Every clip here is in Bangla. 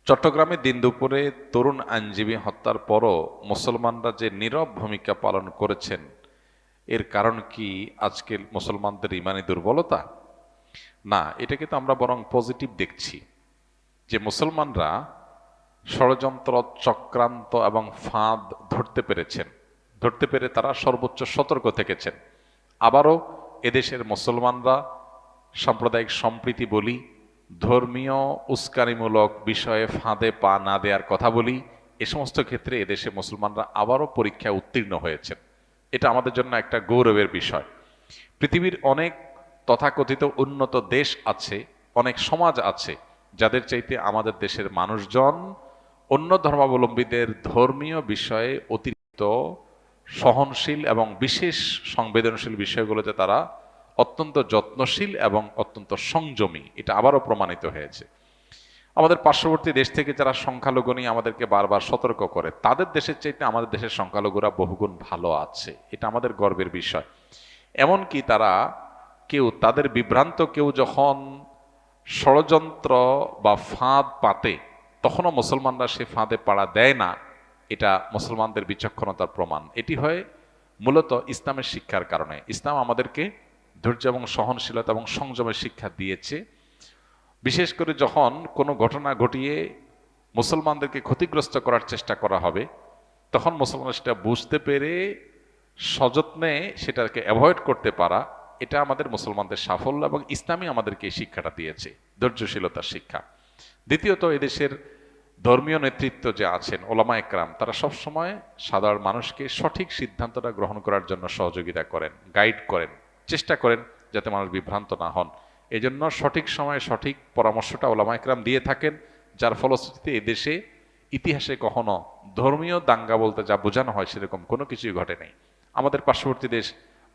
চট্টগ্রামে দিন দুপুরে তরুণ আইনজীবী হত্যার পরও মুসলমানরা যে নীরব ভূমিকা পালন করেছেন, এর কারণ কি আজকের মুসলমানদের ইমানি দুর্বলতা? না, এটাকে তো আমরা বরং পজিটিভ দেখছি যে মুসলমানরা ষড়যন্ত্র, চক্রান্ত এবং ফাঁদ ধরতে পেরে তারা সর্বোচ্চ সতর্ক থেকেছেন। আবারও এদেশের মুসলমানরা সাম্প্রদায়িক সম্প্রীতি বলি, ধর্মীয় উস্কানিমূলক বিষয়ে ফাঁদে পা না দেওয়ার কথা বলি, এ সমস্ত ক্ষেত্রে এদেশে মুসলমানরা আবারও পরীক্ষায় উত্তীর্ণ হয়েছেন। এটা আমাদের জন্য একটা গৌরবের বিষয়। পৃথিবীর অনেক তথাকথিত উন্নত দেশ আছে, অনেক সমাজ আছে, যাদের চাইতে আমাদের দেশের মানুষজন অন্য ধর্মাবলম্বীদের ধর্মীয় বিষয়ে অতিরিক্ত সহনশীল এবং বিশেষ সংবেদনশীল বিষয়গুলোতে তারা অত্যন্ত যত্নশীল এবং অত্যন্ত সংযমী। এটা আবারও প্রমাণিত হয়েছে। আমাদের পার্শ্ববর্তী দেশ থেকে যারা সংখ্যালঘু নিয়ে আমাদেরকে বারবার সতর্ক করে, তাদের দেশের চাইতে আমাদের দেশের সংখ্যালঘুরা বহুগুণ ভালো আছে। এটা আমাদের গর্বের বিষয়। এমনকি তারা তাদের বিভ্রান্ত কেউ যখন ষড়যন্ত্র বা ফাঁদ পাতে, তখনও মুসলমানরা সে ফাঁদে পাড়া দেয় না। এটা মুসলমানদের বিচক্ষণতার প্রমাণ। এটি হয় মূলত ইসলামের শিক্ষার কারণে। ইসলাম আমাদেরকে ধৈর্য এবং সহনশীলতা এবং সংযমের শিক্ষা দিয়েছে। বিশেষ করে যখন কোনো ঘটনা ঘটিয়ে মুসলমানদেরকে ক্ষতিগ্রস্ত করার চেষ্টা করা হবে, তখন মুসলমানরা সেটা বুঝতে পেরে সযত্নে সেটাকে অ্যাভয়েড করতে পারা, এটা আমাদের মুসলমানদের সাফল্য, এবং ইসলামই আমাদেরকে এই শিক্ষাটা দিয়েছে, ধৈর্যশীলতার শিক্ষা। দ্বিতীয়ত, এদেশের ধর্মীয় নেতৃত্ব যে আছেন, ওলামা একরাম, তারা সবসময় সাধারণ মানুষকে সঠিক সিদ্ধান্তটা গ্রহণ করার জন্য সহযোগিতা করেন, গাইড করেন, চেষ্টা করেন যাতে মানুষ বিভ্রান্ত না হন। এই জন্য সঠিক সময়ে সঠিক পরামর্শটা ওলামা একরাম দিয়ে থাকেন, যার ফলশ্রুতিতে এদেশে ইতিহাসে কখনো ধর্মীয় দাঙ্গা বলতে যা বোঝানো হয় সেরকম কোনো কিছুই ঘটে নাই। আমাদের পার্শ্ববর্তী দেশ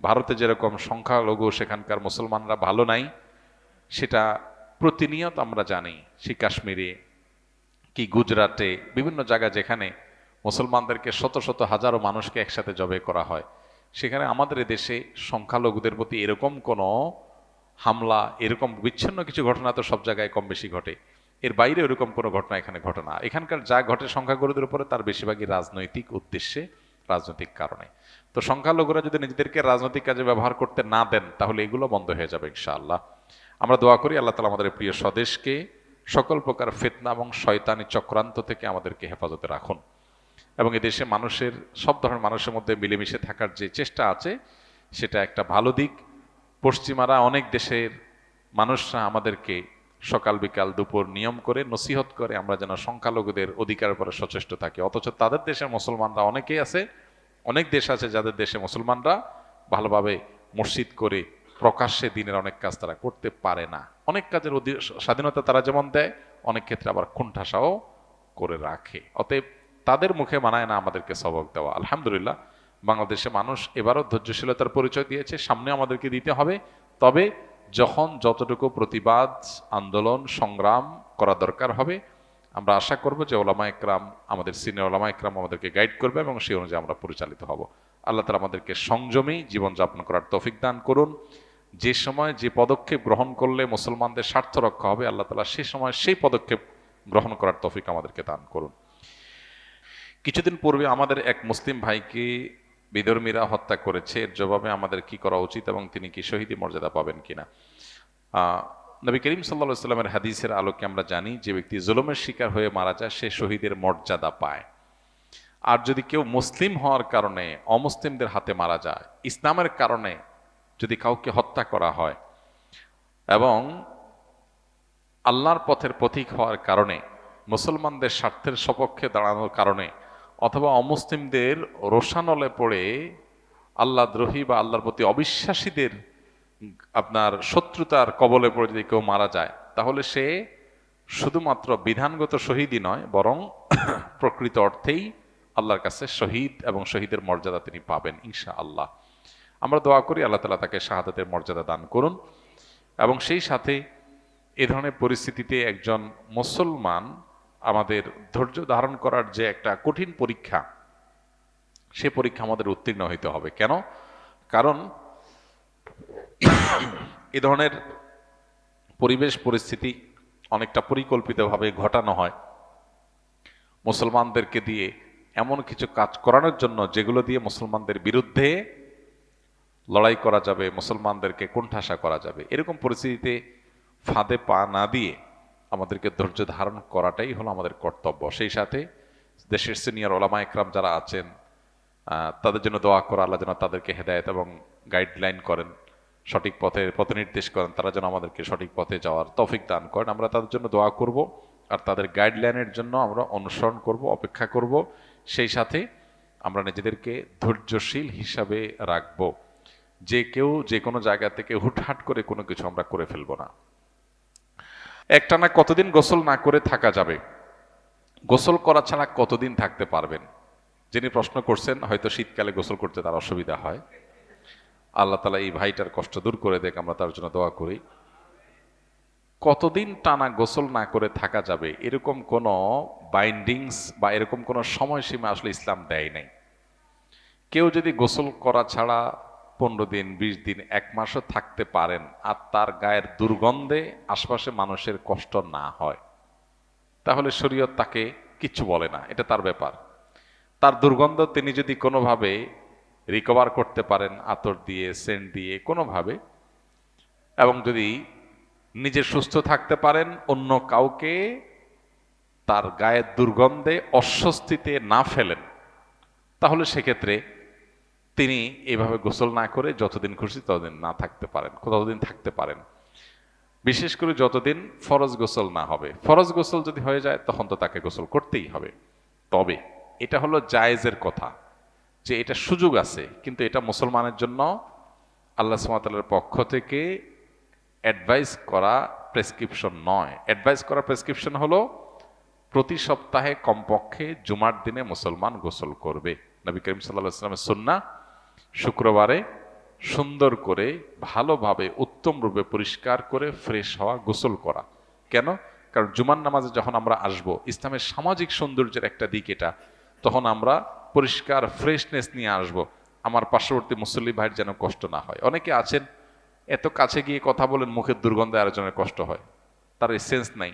ভারতে যেরকম সংখ্যালঘু সেখানকার মুসলমানরা ভালো নাই, সেটা প্রতিনিয়ত আমরা জানি। সে কাশ্মীরে কি গুজরাটে, বিভিন্ন জায়গা যেখানে মুসলমানদেরকে শত শত হাজারো মানুষকে একসাথে জবে করা হয়, সেখানে আমাদের দেশে সংখ্যালঘুদের প্রতি এরকম কোনো হামলা, এরকম বিচ্ছিন্ন কিছু ঘটনা তো সব জায়গায় কম বেশি ঘটে। এর বাইরে এরকম কোনো ঘটনা এখানে ঘটে না। এখানকার যা ঘটে সংখ্যাগুরুদের উপরে, তার বেশিরভাগই রাজনৈতিক উদ্দেশ্যে, রাজনৈতিক কারণে। তো সংখ্যালঘুরা যদি নিজেদেরকে রাজনৈতিক কাজে ব্যবহার করতে না দেন, তাহলে এগুলো বন্ধ হয়ে যাবে ইনশাআল্লাহ। আমরা দোয়া করি আল্লাহ তাআলা আমাদের প্রিয় স্বদেশকে সকল প্রকার ফিতনা এবং শয়তানি চক্রান্ত থেকে আমাদেরকে হেফাজতে রাখুন, এবং এদেশে মানুষের, সব ধরনের মানুষের মধ্যে মিলেমিশে থাকার যে চেষ্টা আছে, সেটা একটা ভালো দিক। পশ্চিমারা অনেক দেশের মানুষরা আমাদেরকে সকাল বিকাল দুপুর নিয়ম করে নসিহত করে আমরা যেন সংখ্যালঘুদের অধিকারের উপরে সচেষ্ট থাকি, অথচ তাদের দেশের মুসলমানরা অনেকেই আছে, অনেক দেশ আছে যাদের দেশে মুসলমানরা ভালোভাবে মসজিদ করে প্রকাশ্যে দিনের অনেক কাজ তারা করতে পারে না। অনেক কাজের স্বাধীনতা তারা যেমন দেয়, অনেক ক্ষেত্রে আবার কুণ্ঠাসাও করে রাখে। অতএব তাদের মুখে মানায় না আমাদেরকে সবক দেওয়া। আলহামদুলিল্লাহ, বাংলাদেশে মানুষ এবারও ধৈর্যশীলতার পরিচয় দিয়েছে, সামনে আমাদেরকে দিতে হবে। তবে যখন যতটুকু প্রতিবাদ, আন্দোলন, সংগ্রাম করা দরকার হবে, আমরা আশা করব যে ওলামা একরাম, আমাদের সিনিয়র ওলামা একরাম আমাদেরকে গাইড করবে এবং সেই অনুযায়ী আমরা পরিচালিত হব। আল্লাহ তাআলা আমাদেরকে সংযমী জীবনযাপন করার তৌফিক দান করুন। যে সময় যে পদক্ষেপ গ্রহণ করলে মুসলমানদের স্বার্থ রক্ষা হবে, আল্লাহ তাআলা সেই সময় সেই পদক্ষেপ গ্রহণ করার তৌফিক আমাদেরকে দান করুন। কিছুদিন পূর্বে আমাদের এক মুসলিম ভাইকে বিধর্মীরা হত্যা করেছে। এর জবাবে আমাদের কি করা উচিত এবং তিনি কি শহীদি মর্যাদা পাবেন কিনা? নবী করিম সাল্লাল্লাহু আলাইহি ওয়াসাল্লামের হাদিসের আলোকে আমরা জানি, যে ব্যক্তি জুলুমের শিকার হয়ে মারা যায় সে শহীদের মর্যাদা পায়। আর যদি কেউ মুসলিম হওয়ার কারণে অমুসলিমদের হাতে মারা যায়, ইসলামের কারণে যদি কাউকে হত্যা করা হয় এবং আল্লাহর পথের পথিক হওয়ার কারণে, মুসলমানদের স্বার্থের সপক্ষে দাঁড়ানোর কারণে, অথবা অমুসলিমদের রোষানলে পড়ে আল্লাহ দ্রোহী বা আল্লাহর প্রতি অবিশ্বাসীদের আপনার শত্রুতার কবলে পড়ে যদি কেউ মারা যায়, তাহলে সে শুধুমাত্র বিধানগত শহীদই নয়, বরং প্রকৃত অর্থেই আল্লাহর কাছে শহীদ এবং শহীদের মর্যাদা তিনি পাবেন ইনশাআল্লাহ। আমরা দোয়া করি আল্লাহ তাআলা তাকে শাহাদাতের মর্যাদা দান করুন, এবং সেই সাথে এ ধরনের পরিস্থিতিতে একজন মুসলমান আমাদের ধৈর্য ধারণ করার যে একটা কঠিন পরীক্ষা, সে পরীক্ষা আমাদের উত্তীর্ণ হইতে হবে। কেন? কারণ এ ধরনের পরিবেশ পরিস্থিতি অনেকটা পরিকল্পিতভাবে ঘটানো হয়। মুসলমানদেরকে দিয়ে এমন কিছু কাজ করানোর জন্য যেগুলো দিয়ে মুসলমানদের বিরুদ্ধে লড়াই করা যাবে, মুসলমানদেরকে কোণঠাসা করা যাবে। এরকম পরিস্থিতিতে ফাঁদে পা না দিয়ে আমাদেরকে ধৈর্য ধারণ করাটাই হলো আমাদের কর্তব্য। সেই সাথে দেশের সিনিয়র ওলামা একরাম যারা আছেন তাদের জন্য দোয়া করা, আল্লাহ যেন তাদেরকে হেদায়েত এবং গাইডলাইন করেন, সঠিক পথে পথনির্দেশ করেন, তারা যেন আমাদেরকে সঠিক পথে যাওয়ার তৌফিক দান করেন। আমরা তাদের জন্য দোয়া করব, আর তাদের গাইডলাইনের জন্য আমরা অনুসরণ করব, অপেক্ষা করব। সেই সাথে আমরা নিজেদেরকে ধৈর্যশীল হিসাবে রাখব, যে কেউ যে কোনো জায়গা থেকে হুটহাট করে কোনো কিছু আমরা করে ফেলবো না। একটানা কতদিন গোসল না করে থাকা যাবে? গোসল করা ছাড়া কতদিন থাকতে পারবেন? যিনি প্রশ্ন করছেন হয়তো শীতকালে গোসল করতে তার অসুবিধা হয়। আল্লাহ তাআলা এই ভাইটার কষ্ট দূর করে দেখ, আমরা তার জন্য দোয়া করি। কতদিন টানা গোসল না করে থাকা যাবে এরকম কোনো বাইন্ডিংস বা এরকম কোনো সময়সীমা আসলে ইসলাম দেয় নাই। কেউ যদি গোসল করা ছাড়া 15 দিন, 20 দিন, 1 মাসও থাকতে পারেন, আর তার গায়ের দুর্গন্ধে আশপাশে মানুষের কষ্ট না হয়, তাহলে শরীয়ত তাকে কিচ্ছু বলে না, এটা তার ব্যাপার। তার দুর্গন্ধ তিনি যদি কোনোভাবে রিকভার করতে পারেন, আতর দিয়ে, সেন্ট দিয়ে, কোনোভাবে, এবং যদি নিজে সুস্থ থাকতে পারেন, অন্য কাউকে তার গায়ের দুর্গন্ধে অস্বস্তিতে না ফেলেন, তাহলে সেক্ষেত্রে তিনি এভাবে গোসল না করে যতদিন খুশি ততদিন না থাকতে পারেন, ততদিন থাকতে পারেন। বিশেষ করে যতদিন ফরজ গোসল না হবে। ফরজ গোসল যদি হয়ে যায় তখন তো তাকে গোসল করতেই হবে। তবে এটা হলো জায়েজের কথা, যে এটা সুযোগ আছে, কিন্তু এটা মুসলমানের জন্য আল্লাহ সুবহানাহু ওয়া তাআলার পক্ষ থেকে অ্যাডভাইস করা প্রেসক্রিপশন নয়। অ্যাডভাইস করা প্রেসক্রিপশন হলো প্রতি সপ্তাহে কমপক্ষে জুমার দিনে মুসলমান গোসল করবে। নবী করিম সাল্লাল্লাহু আলাইহি ওয়াসাল্লামের সুন্নাহ শুক্রবারে সুন্দর করে ভালোভাবে উত্তম রূপে পরিষ্কার করে ফ্রেশ হওয়া, গোসল করা। কেন? কারণ জুমার নামাজে যখন আমরা আসব, ইসলামের সামাজিক সৌন্দর্যের একটা দিক এটা, তখন আমরা পরিষ্কার ফ্রেশনেস নিয়ে আসব, আমার পার্শ্ববর্তী মুসল্লি ভাইয়ের যেন কষ্ট না হয়। অনেকে আছেন এত কাছে গিয়ে কথা বলেন, মুখের দুর্গন্ধে আরেকজনের কষ্ট হয়, তার এই সেন্স নাই,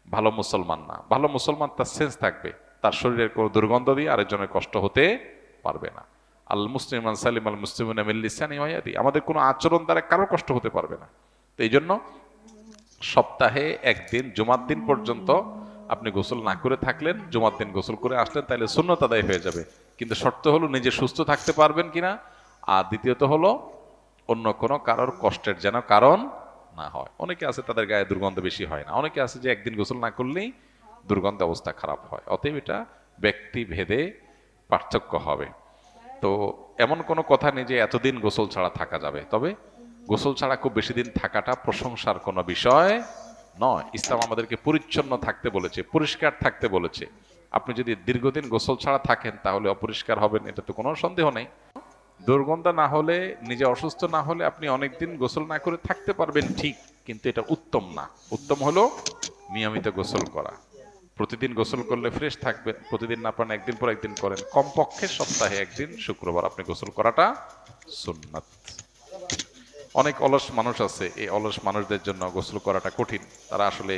ভালো মুসলমান না। ভালো মুসলমান তার সেন্স থাকবে, তার শরীরের কোনো দুর্গন্ধ দিয়ে আরেকজনের কষ্ট হতে পারবে না। আল মুসলিমান সালিম আল মুসলিমিনা মিন লিসানি ওয়া ইয়াদি, আমাদের কোনো আচরণ দ্বারা কারো কষ্ট হতে পারবে না। তো এই জন্য সপ্তাহে একদিন জুমার দিন পর্যন্ত আপনি গোসল না করে থাকলেন, জুমার দিন গোসল করে আসলেন, তাহলে সুন্নত আদায় হয়ে যাবে। কিন্তু শর্ত হলো নিজে সুস্থ থাকতে পারবেন কিনা, আর দ্বিতীয়ত হলো অন্য কোনো কারোর কষ্টের যেন কারণ না হয়। অনেকে আছে তাদের গায়ে দুর্গন্ধ বেশি হয় না, অনেকে আছে যে একদিন গোসল না করলেই দুর্গন্ধ অবস্থা খারাপ হয়। অতএব এটা ব্যক্তি ভেদে পার্থক্য হবে। তো এমন কোনো কথা নেই যে এতদিন গোসল ছাড়া থাকা যাবে। তবে গোসল ছাড়া খুব বেশি দিন থাকাটা প্রশংসার কোনো বিষয় নয়। ইসলাম আমাদেরকে পরিচ্ছন্ন থাকতে বলেছে, পরিষ্কার থাকতে বলেছে। আপনি যদি দীর্ঘদিন গোসল ছাড়া থাকেন তাহলে অপরিষ্কার হবেন, এটা তো কোনো সন্দেহ নেই। দুর্গন্ধ না হলে, নিজে অসুস্থ না হলে আপনি অনেকদিন গোসল না করে থাকতে পারবেন, ঠিক, কিন্তু এটা উত্তম না। উত্তম হলো নিয়মিত গোসল করা। প্রতিদিন গোসল করলে ফ্রেশ থাকবেন, প্রতিদিন না পারেন একদিন পর একদিন করেন, কমপক্ষে সপ্তাহে একদিন শুক্রবার আপনি গোসল করাটা সুন্নাত। অনেক অলস মানুষ আছে, এই অলস মানুষদের জন্য গোসল করাটা কঠিন। তারা আসলে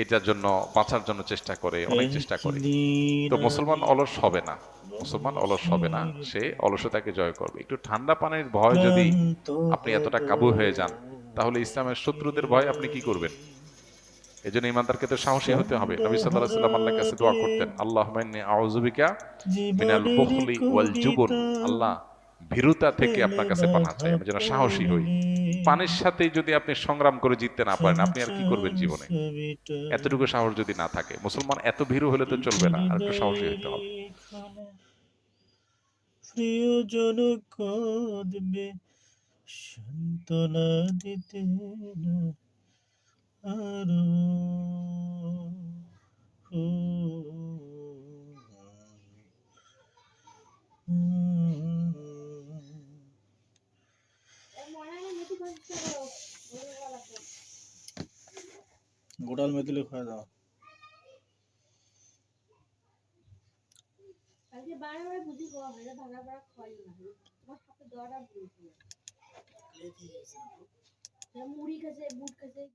এটার জন্য বাঁচার জন্য চেষ্টা করে, অনেক চেষ্টা করে। তো মুসলমান অলস হবে না, মুসলমান অলস হবে না, সে অলসতাকে জয় করবে। একটু ঠান্ডা পানির ভয় যদি আপনি এতটা কাবু হয়ে যান, তাহলে ইসলামের শত্রুদের ভয় আপনি কি করবেন? এই জন্য ইমানদারকে তো সাহসী হতে হবে। নবী সাল্লাল্লাহু আলাইহি ওয়াসাল্লাম আল্লাহর কাছে দোয়া করতেন, আল্লাহুম্মা ইন্নী আউযু বিকা মিনাল বুখলি ওয়াল জুবন, আল্লাহ ভীরুতা থেকে আপনার কাছে পানাহ চাই, আমি যেন সাহসী হই। পানির সাথে যদি আপনি সংগ্রাম করে জিততে না পারেন, আপনি আর কি করবেন জীবনে? এতটুকু সাহস যদি না থাকে, মুসলমান এত ভীরু হলে তো চলবে না, আর একটু সাহসী হতে হবে। প্রিয়জন কাঁদবে, সান্ত্বনা দিতে না আরো। গোটাল মেদিলে খাওয়া দাও। আজকে বারে বারে বুঝি খাওয়া হয় না, ভাঙা ভাঙা খাওয়াই না, তোমার সাথে দেওয়াটা ভুল ছিল। মুড়ি খেয়েছে, বুট খেয়েছে।